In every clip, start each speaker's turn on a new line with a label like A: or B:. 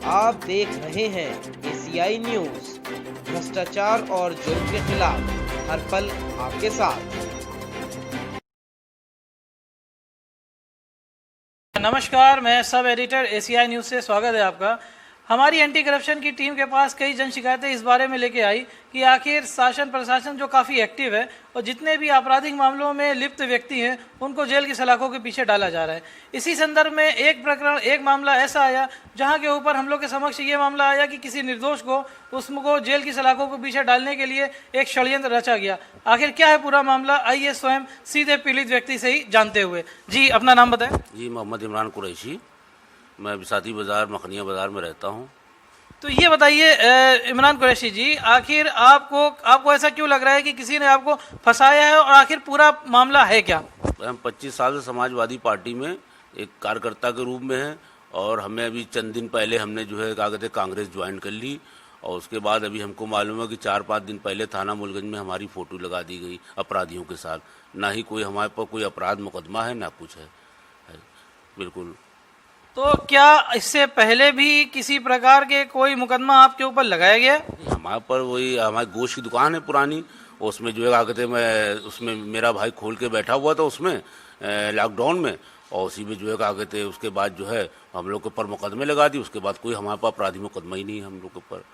A: आप देख रहे हैं एसीआई न्यूज, भ्रष्टाचार और जुर्म के खिलाफ हर पल आपके साथ।
B: नमस्कार, मैं सब एडिटर एसीआई न्यूज़ से स्वागत है आपका। हमारी एंटी करप्शन की टीम के पास कई जन शिकायतें इस बारे में लेके आई कि आखिर शासन प्रशासन जो काफ़ी एक्टिव है और जितने भी आपराधिक मामलों में लिप्त व्यक्ति हैं उनको जेल की सलाखों के पीछे डाला जा रहा है। इसी संदर्भ में एक मामला ऐसा आया जहां के ऊपर हम लोग के समक्ष ये मामला आया कि किसी निर्दोष को उसको जेल की सलाखों के पीछे डालने के लिए एक षड्यंत्र रचा गया। आखिर क्या है पूरा मामला, आइए स्वयं सीधे पीड़ित व्यक्ति से ही जानते हुए। जी, अपना नाम बताएं।
C: जी, मोहम्मद इमरान कुरैशी, मैं विसाती बाज़ार मखनिया बाज़ार में रहता हूँ।
B: तो ये बताइए इमरान कुरैशी जी, आखिर आपको ऐसा क्यों लग रहा है कि किसी ने आपको फंसाया है और आखिर पूरा मामला है क्या?
C: हम 25 साल से समाजवादी पार्टी में एक कार्यकर्ता के रूप में हैं और हमें अभी चंद दिन पहले हमने जो है क्या कहते हैं कांग्रेस ज्वाइन कर ली और उसके बाद अभी हमको मालूम है कि 4-5 दिन पहले थाना मुलगंज में हमारी फ़ोटो लगा दी गई अपराधियों के साथ। ना ही कोई हमारे पर कोई अपराध मुकदमा है ना कुछ है बिल्कुल।
B: तो क्या इससे पहले भी किसी प्रकार के कोई मुकदमा आपके ऊपर लगाया गया?
C: हमारे पर वही हमारी गोश्त की दुकान है पुरानी, उसमें जो है क्या कहते हैं मैं उसमें मेरा भाई खोल के बैठा हुआ था उसमें लॉकडाउन में, और उसी में जो है क्या कहते हैं उसके बाद जो है हम लोग के ऊपर मुकदमे लगा दी। उसके बाद कोई हमारे पास अपराधी मुकदमा ही नहीं है हम लोग के ऊपर।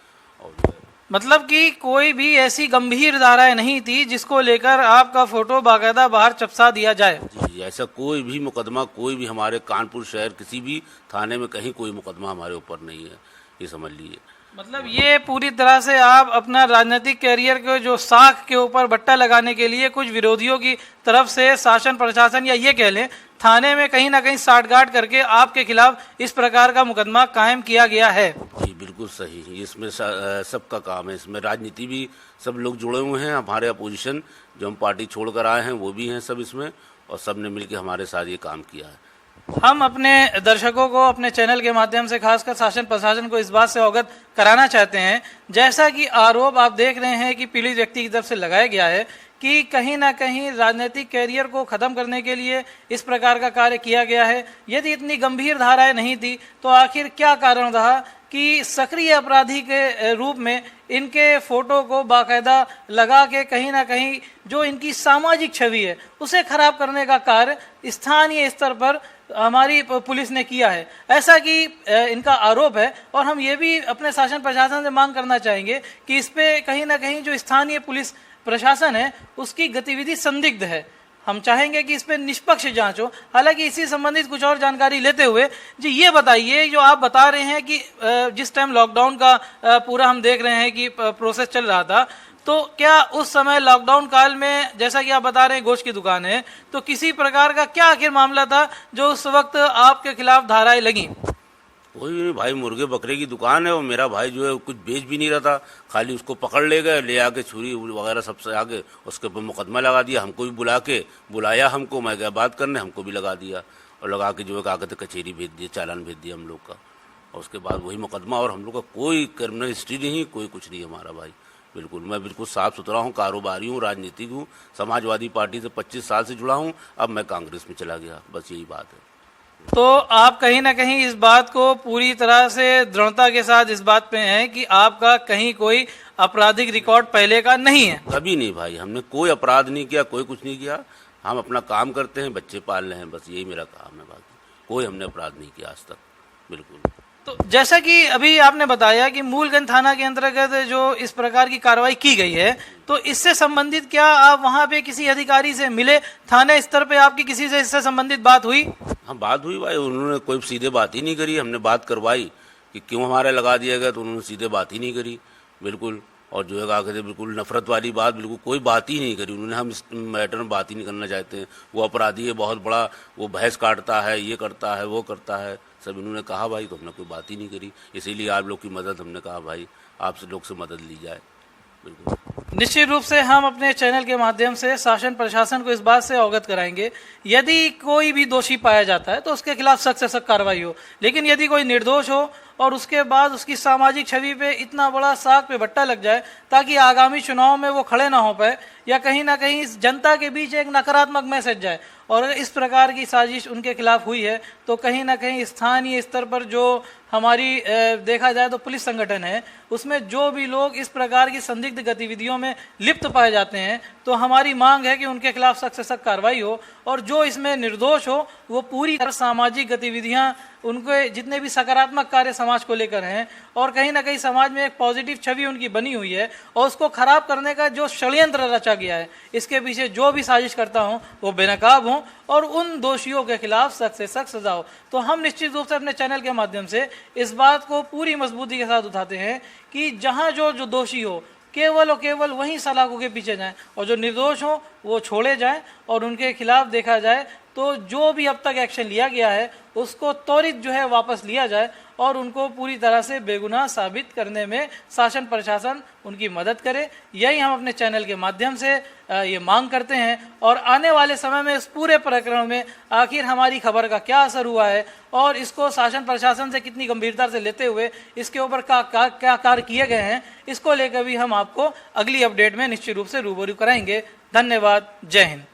C: और
B: मतलब कि कोई भी ऐसी गंभीर धाराएं नहीं थी जिसको लेकर आपका फोटो बाकायदा बाहर चपसा दिया जाए?
C: जी, ऐसा कोई भी मुकदमा कोई भी हमारे कानपुर शहर किसी भी थाने में कहीं कोई मुकदमा हमारे ऊपर नहीं है, ये समझ लीजिए।
B: मतलब ये पूरी तरह से आप अपना राजनीतिक कैरियर के जो साख के ऊपर बट्टा लगाने के लिए कुछ विरोधियों की तरफ से शासन प्रशासन या ये कह लें थाने में कहीं ना कहीं साठगांठ करके आपके खिलाफ इस प्रकार का मुकदमा कायम किया गया है।
C: जी बिल्कुल सही है, इसमें सबका काम है, इसमें राजनीति भी सब लोग जुड़े हुए हैं। हमारे अपोजिशन जो हम पार्टी छोड़कर आए हैं वो भी हैं सब इसमें, और सब ने मिलकर हमारे साथ ये काम किया है।
B: हम अपने दर्शकों को अपने चैनल के माध्यम से खासकर शासन प्रशासन को इस बात से अवगत कराना चाहते हैं, जैसा कि आरोप आप देख रहे हैं कि पीड़ित व्यक्ति की तरफ से लगाया गया है कि कहीं ना कहीं राजनीतिक कैरियर को खत्म करने के लिए इस प्रकार का कार्य किया गया है। यदि इतनी गंभीर धाराएं नहीं थी तो आखिर क्या कारण रहा कि सक्रिय अपराधी के रूप में इनके फोटो को बाकायदा लगा के कहीं ना कहीं जो इनकी सामाजिक छवि है उसे खराब करने का कार्य स्थानीय स्तर पर हमारी पुलिस ने किया है, ऐसा कि इनका आरोप है। और हम ये भी अपने शासन प्रशासन से मांग करना चाहेंगे कि इस पे कहीं ना कहीं जो स्थानीय पुलिस प्रशासन है उसकी गतिविधि संदिग्ध है। हम चाहेंगे कि इस पे निष्पक्ष जांच हो। हालांकि इसी संबंधित कुछ और जानकारी लेते हुए जी ये बताइए, जो आप बता रहे हैं कि जिस टाइम लॉकडाउन का पूरा हम देख रहे हैं कि प्रोसेस चल रहा था, तो क्या उस समय लॉकडाउन काल में जैसा कि आप बता रहे हैं गोश्त की दुकान है, तो किसी प्रकार का क्या आखिर मामला था जो उस वक्त आपके खिलाफ धाराएं लगी?
C: कोई नहीं भाई, मुर्गे बकरे की दुकान है और मेरा भाई जो है कुछ बेच भी नहीं रहा था, खाली उसको पकड़ ले गए, ले आके छुरी वगैरह सबसे आगे उसके ऊपर मुकदमा लगा दिया। हमको भी बुलाया हमको, मैं गया बात करने, हमको भी लगा दिया और लगा के जो है क्या कहते कचहरी भेज दिया, चालान भेज दिया हम लोग का। और उसके बाद वही मुकदमा, और हम लोग का कोई क्रिमिनल हिस्ट्री नहीं, कोई कुछ नहीं हमारा भाई। बिल्कुल मैं बिल्कुल साफ सुथरा हूँ, कारोबारी हूँ, राजनीतिक हूँ, समाजवादी पार्टी से 25 साल से जुड़ा हूँ। अब मैं कांग्रेस में चला गया, बस यही बात है।
B: तो आप कहीं ना कहीं इस बात को पूरी तरह से दृढ़ता के साथ इस बात पे हैं कि आपका कहीं कोई आपराधिक रिकॉर्ड पहले का नहीं है? कभी
C: नहीं भाई, हमने कोई अपराध नहीं किया, कोई कुछ नहीं किया। हम अपना काम करते हैं, बच्चे पाल रहे हैं, बस यही मेरा काम है, बाकी कोई हमने अपराध नहीं किया आज तक। बिल्कुल।
B: तो जैसा कि अभी आपने बताया कि मूलगंज थाना के अंतर्गत जो इस प्रकार की कार्रवाई की गई है, तो इससे संबंधित क्या आप वहां पे किसी अधिकारी से मिले? थाने स्तर पे आपकी किसी से इससे संबंधित बात हुई?
C: हाँ बात हुई भाई, उन्होंने कोई सीधे बात ही नहीं करी। हमने बात करवाई कि क्यों हमारे लगा दिया गया, तो उन्होंने सीधे बात ही नहीं करी बिल्कुल। और जो है क्या कहते बिल्कुल नफरत वाली बात, बिल्कुल कोई बात ही नहीं करी उन्होंने। हम इस मैटर में बात ही नहीं करना चाहते हैं। वो अपराधी है बहुत बड़ा, वो भैंस काटता है, ये करता है, वो करता है, सब इन्होंने कहा भाई, तो हमने कोई बात ही नहीं करी। इसीलिए आप लोग की मदद, हमने कहा भाई आपसे लोग से मदद ली जाए। बिल्कुल
B: निश्चित रूप से हम अपने चैनल के माध्यम से शासन प्रशासन को इस बात से अवगत कराएंगे, यदि कोई भी दोषी पाया जाता है तो उसके खिलाफ सख्त से सख्त कार्रवाई हो। लेकिन यदि कोई निर्दोष हो और उसके बाद उसकी सामाजिक छवि पे इतना बड़ा साख पे बट्टा लग जाए ताकि आगामी चुनाव में वो खड़े ना हो पाए या कहीं ना कहीं इस जनता के बीच एक नकारात्मक मैसेज जाए और अगर इस प्रकार की साजिश उनके खिलाफ हुई है तो कहीं ना कहीं स्थानीय स्तर पर जो हमारी देखा जाए तो पुलिस संगठन है, उसमें जो भी लोग इस प्रकार की संदिग्ध गतिविधियों में लिप्त पाए जाते हैं, तो हमारी मांग है कि उनके खिलाफ सख्त से सख्त कार्रवाई हो और जो इसमें निर्दोष हो वो पूरी तरह सामाजिक गतिविधियां, उनके जितने भी सकारात्मक कार्य समाज को लेकर हैं और कहीं ना कहीं समाज में एक पॉजिटिव छवि उनकी बनी हुई है और उसको खराब करने का जो षड्यंत्र रचा गया है, इसके पीछे जो भी साजिश करता हूं वो बेनकाब हों और उन दोषियों के खिलाफ सख्त से सख्त सजा हो। तो हम निश्चित रूप से अपने चैनल के माध्यम से इस बात को पूरी मजबूती के साथ उठाते हैं कि जहां जो दोषी हो केवल और केवल वहीं सलाखों के पीछे जाएं और जो निर्दोष हो वो छोड़े जाएं और उनके खिलाफ देखा जाए तो जो भी अब तक एक्शन लिया गया है उसको त्वरित जो है वापस लिया जाए और उनको पूरी तरह से बेगुनाह साबित करने में शासन प्रशासन उनकी मदद करे। यही हम अपने चैनल के माध्यम से ये मांग करते हैं और आने वाले समय में इस पूरे प्रकरण में आखिर हमारी खबर का क्या असर हुआ है और इसको शासन प्रशासन से कितनी गंभीरता से लेते हुए इसके ऊपर क्या कार्य किए गए हैं, इसको लेकर भी हम आपको अगली अपडेट में निश्चित रूप से रूबरू कराएंगे। धन्यवाद। जय हिंद।